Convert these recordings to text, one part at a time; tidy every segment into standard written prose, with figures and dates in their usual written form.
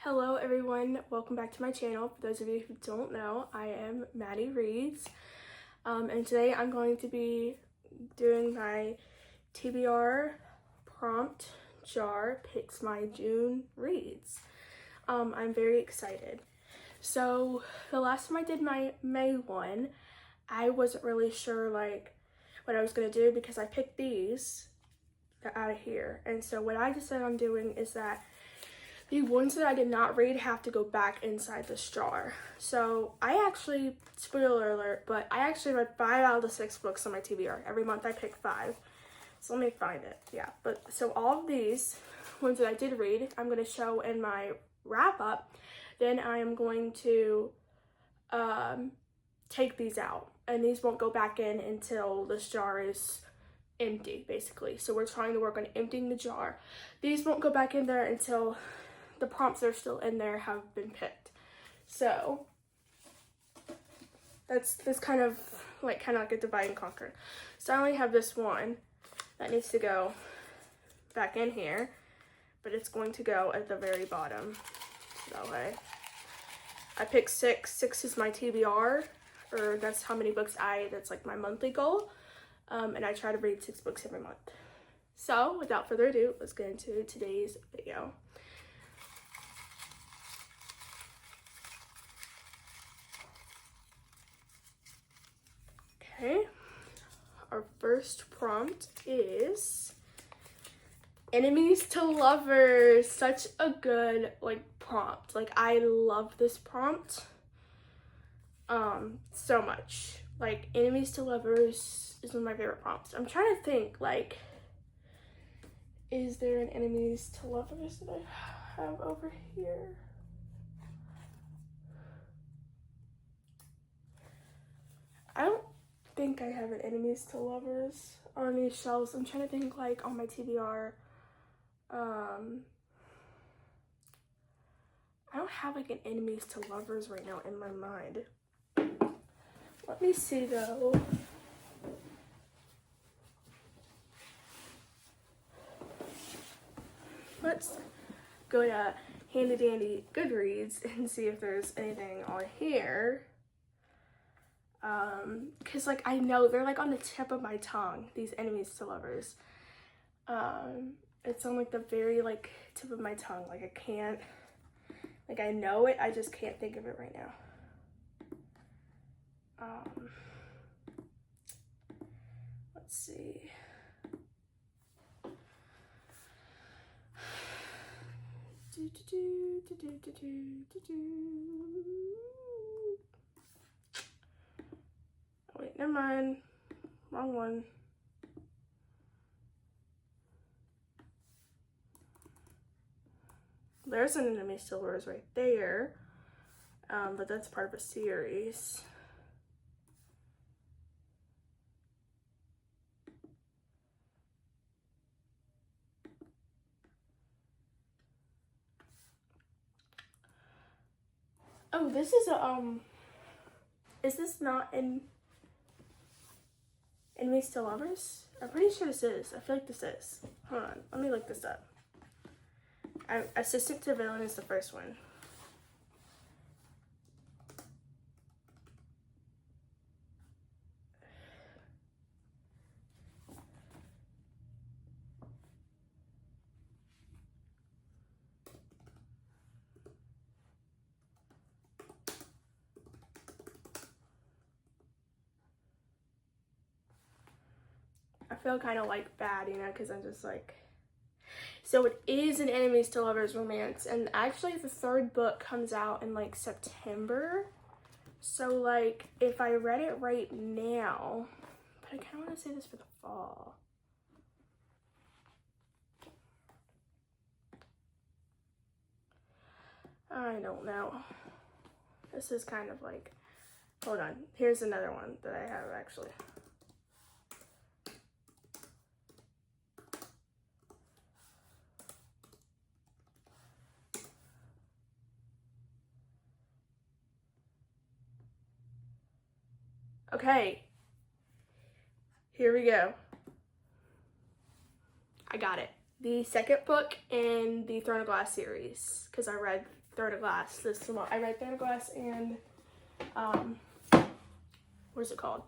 Hello everyone, welcome back to my channel. For those of you who don't know, I am Maddie Reads, and today I'm going to be doing my TBR prompt jar picks my June reads. I'm very excited. So the last time I did my May one, I wasn't really sure what I was gonna do because I picked these out of here, and so what I decided on doing is that the ones that I did not read have to go back inside this jar. So I actually, spoiler alert, but I actually read 5 out of the 6 books on my TBR. Every month I pick 5. So let me find it. Yeah, but so all of these ones that I did read, I'm going to show in my wrap up. Then I am going to take these out. And these won't go back in until this jar is empty, basically. So we're trying to work on emptying the jar. These won't go back in there until the prompts that are still in there have been picked. So that's kind of like a divide and conquer. So I only have this one that needs to go back in here, but it's going to go at the very bottom. So that way. I picked 6. 6 is my TBR, or that's how many books that's like my monthly goal. And I try to read 6 books every month. So without further ado, let's get into today's video. Okay, our first prompt is enemies to lovers. Such a good prompt. I love this prompt so much. Enemies to lovers is one of my favorite prompts. I'm trying to think is there an enemies to lovers that I have over here? I don't think I have an enemies to lovers on these shelves. I'm trying to think on my TBR. I don't have an enemies to lovers right now in my mind. Let me see though. Let's go to Handy Dandy Goodreads and see if there's anything on here. Cause I know they're on the tip of my tongue, these enemies to lovers. It's on the very tip of my tongue. I can't, I know it, I just can't think of it right now. Let's see. Oh, wait, never mind. Wrong one. There's an enemies to lovers right there. But that's part of a series. Oh, this is is this not in enemies to lovers? I'm pretty sure this is. I feel like this is. Hold on, let me look this up. Assistant to Villain is the first one. I feel kind of bad, because I'm just so it is an enemies to lovers romance, and actually the 3rd book comes out in September. So if I read it right now, but I kind of want to say this for the fall. I don't know. This is kind of hold on. Here's another one that I have actually. Okay, here we go. I got it. the second book in the Throne of Glass series, because I read Throne of Glass this month. I read Throne of Glass and what is it called?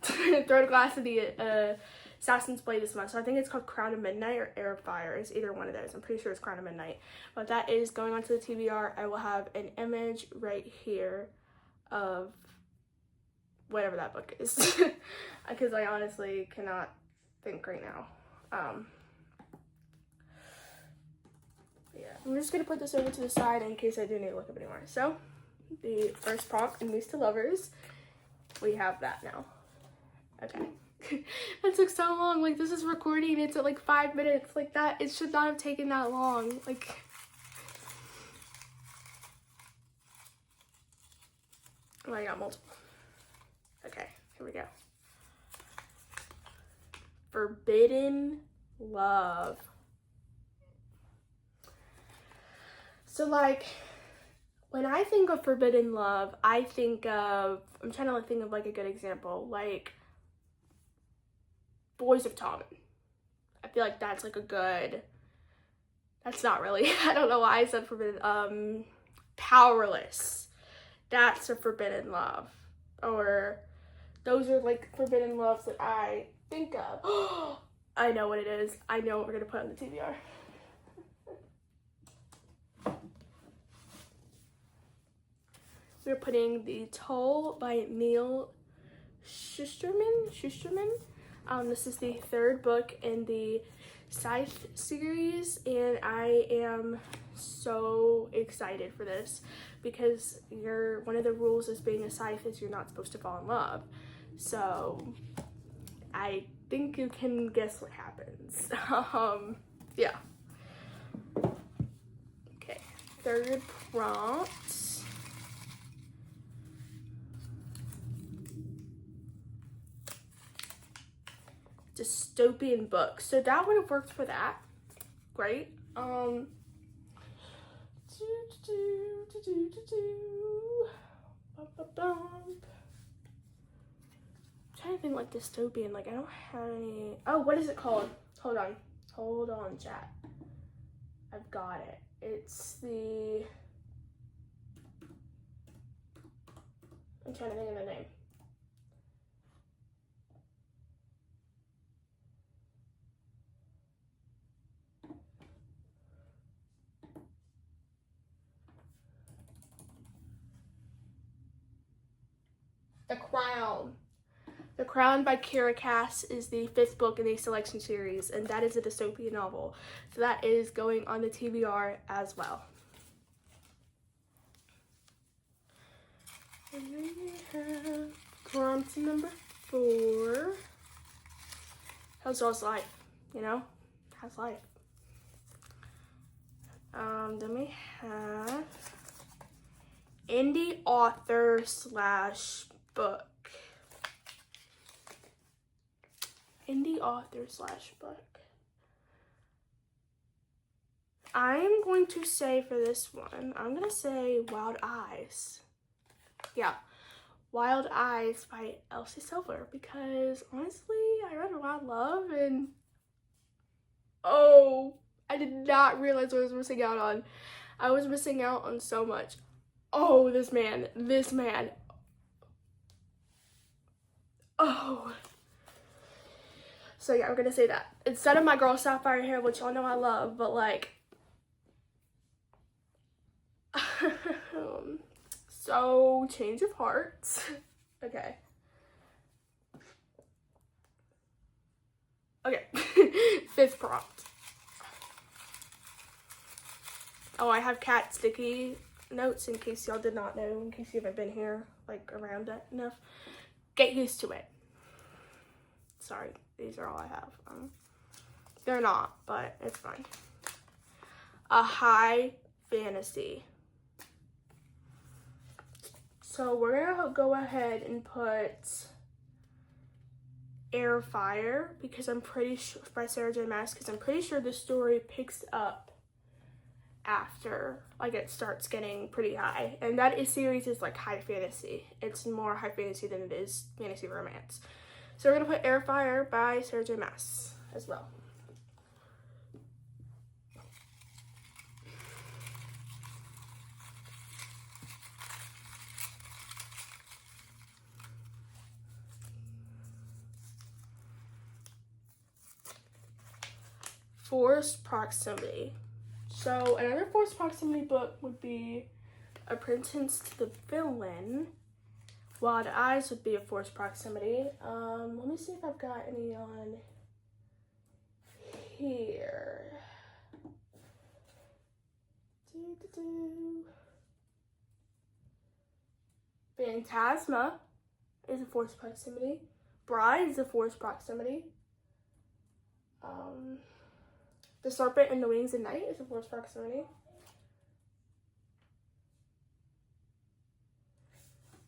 Throne of Glass and the Assassin's Blade this month. So I think it's called Crown of Midnight or Heir of Fire. It's either one of those. I'm pretty sure it's Crown of Midnight. But that is going on to the TBR. I will have an image right here of whatever that book is, because I honestly cannot think right now. Yeah, I'm just gonna put this over to the side in case I do need to look up anymore. So the first prompt in Enemies to Lovers, we have that now. Okay. That took so long. Like, this is recording, it's at like 5 minutes. Like, that, it should not have taken that long. Like, oh, I got multiple. Okay, here we go. Forbidden Love. So, like, when I think of Forbidden Love, I think of, I'm trying to think of like a good example, like Boys of Tommen. I feel like that's like a good, that's not really, I don't know why I said forbidden, Powerless. That's a forbidden love. Or those are like forbidden loves that I think of. I know what it is. I know what we're gonna put on the TBR. We're putting The Toll by Neil Shusterman. This is the third book in the Scythe series, and I am so excited for this because one of the rules as being a Scythe is you're not supposed to fall in love. So I think you can guess what happens. Yeah. Okay, third prompt. Dystopian book. So that would have worked for that. Great. I'm trying to think like dystopian. Like, I don't have any. Oh, what is it called? Hold on, chat. I've got it. It's the, I'm trying to think of the name. The Crown. The Crown by Kiera Cass is the 5th book in the Selection series, and that is a dystopian novel. So that is going on the TBR as well. And then we have prompt number 4. How's y'all's life? You know? How's life? Then we have indie author / book. Indie author / book. I'm going to say for this one, I'm going to say Wild Eyes. Yeah, Wild Eyes by Elsie Silver, because honestly, I read Wild Love and oh, I did not realize what I was missing out on. I was missing out on so much. Oh, this man. Oh. So yeah, I'm gonna say that. Instead of My Girl Sapphire Hair, which y'all know I love, but like, so change of hearts. Okay. Okay, 5th prompt. Oh, I have cat sticky notes in case y'all did not know, in case you haven't been here, like, around it enough. Get used to it. Sorry, these are all I have. They're not, but it's fine. A high fantasy. So we're gonna go ahead and put Heir of Fire, because I'm pretty sure, by Sarah J Maas, because I'm pretty sure the story picks up after, like, it starts getting pretty high. And that series is like high fantasy. It's more high fantasy than it is fantasy romance. So we're gonna put Heir of Fire by Sarah J Maas as well. Forced Proximity. So another Forced Proximity book would be Apprentice to the Villain. Wild Eyes would be a Forced Proximity. Let me see if I've got any on here. Phantasma is a Forced Proximity. Bride is a Forced Proximity. The Serpent and the Wings at Night is a Forced Proximity.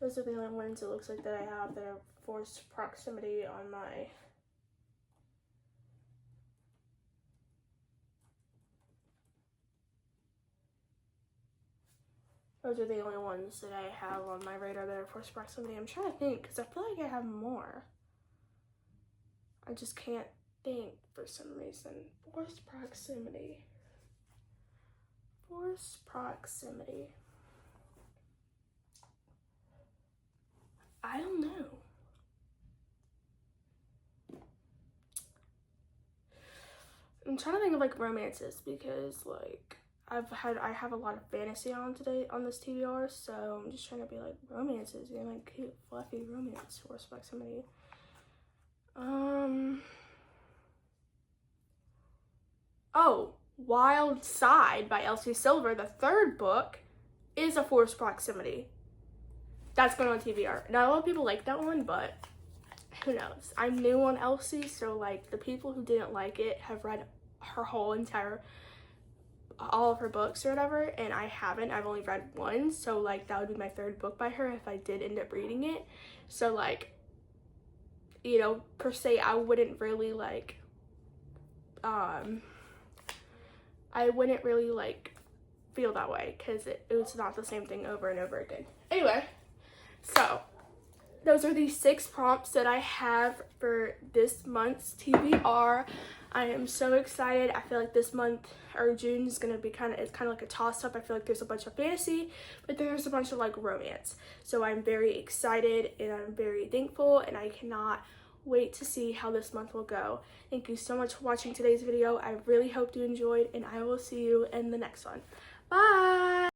Those are the only ones it looks like that I have that are Forced Proximity on my Those are the only ones that I have on my radar that are Forced Proximity. I'm trying to think because I feel like I have more. I just can't think for some reason. Forced Proximity. Forced Proximity. I don't know. I'm trying to think of like romances because like I have a lot of fantasy on this TBR, so I'm just trying to be like romances, you know, like cute, fluffy romance. Forced Proximity. Oh, Wild Side by Elsie Silver, the third book, is a Forced Proximity. That's going on TBR. Not a lot of people like that one, but who knows? I'm new on Elsie, so like the people who didn't like it have read her whole entire, all of her books or whatever, and I haven't. I've only read one, so like that would be my third book by her if I did end up reading it. So like, you know, per se, I wouldn't really like, I wouldn't really like feel that way because it was not the same thing over and over again. Anyway, so those are the 6 prompts that I have for this month's TBR. I am so excited. I feel like this month or June is gonna be it's kind of like a toss-up. I feel like there's a bunch of fantasy, but then there's a bunch of like romance. So I'm very excited and I'm very thankful, and I cannot wait to see how this month will go. Thank you so much for watching today's video. I really hope you enjoyed, and I will see you in the next one. Bye!